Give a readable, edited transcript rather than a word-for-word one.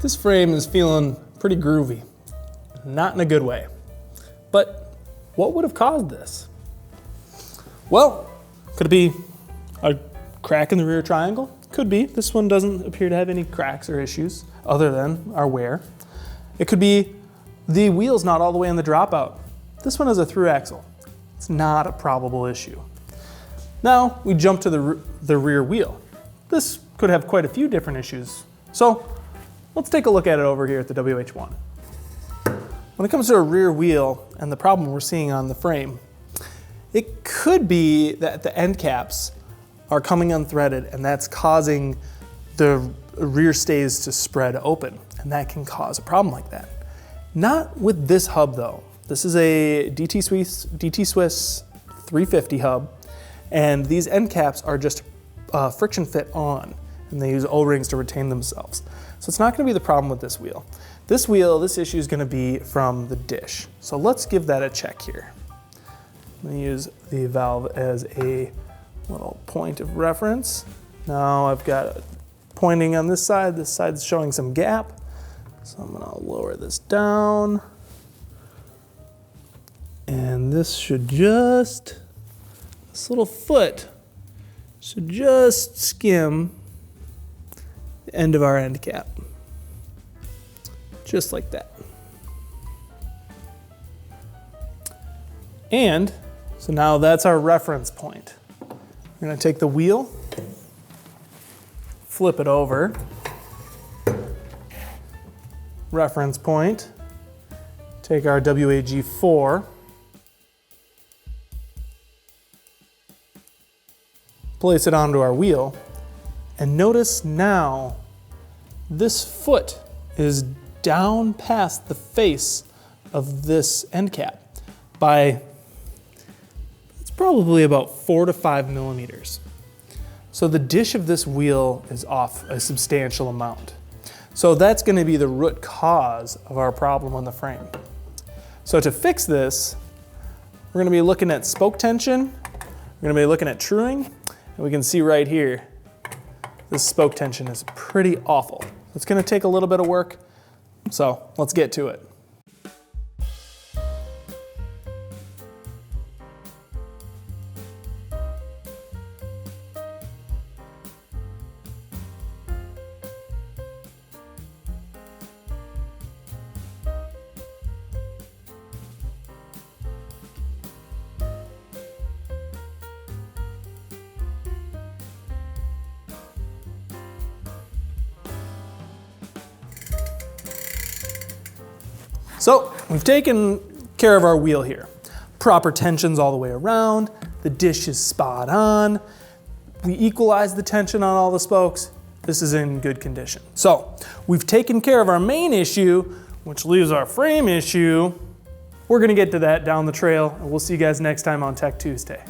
This frame is feeling pretty groovy, not in a good way. But what would have caused this? Well, could it be a crack in the rear triangle? Could be. This one doesn't appear to have any cracks or issues other than our wear. It could be the wheel's not all the way in the dropout. This one has a through axle. It's not a probable issue. Now we jump to the rear wheel. This could have quite a few different issues. So let's take a look at it over here at the WH1. When it comes to a rear wheel and the problem we're seeing on the frame, it could be that the end caps are coming unthreaded and that's causing the rear stays to spread open, and that can cause a problem like that. Not with this hub though. This is a DT Swiss 350 hub, and these end caps are just friction fit on, and they use O-rings to retain themselves. So it's not gonna be the problem with this wheel. This issue is gonna be from the dish. So let's give that a check here. I'm gonna use the valve as a little point of reference. Now I've got it pointing on this side's showing some gap. So I'm gonna lower this down. And this little foot should just skim the end of our end cap. Just like that. And so now that's our reference point. We're gonna take the wheel, flip it over, reference point, take our WAG4, place it onto our wheel, and notice now this foot is down past the face of this end cap by, it's probably about 4 to 5 millimeters. So the dish of this wheel is off a substantial amount. So that's gonna be the root cause of our problem on the frame. So to fix this, we're gonna be looking at spoke tension, we're gonna be looking at truing, and we can see right here, this spoke tension is pretty awful. It's gonna take a little bit of work, so let's get to it. So we've taken care of our wheel here. Proper tensions all the way around, the dish is spot on, we equalized the tension on all the spokes, this is in good condition. So we've taken care of our main issue, which leaves our frame issue. We're gonna get to that down the trail, and we'll see you guys next time on Tech Tuesday.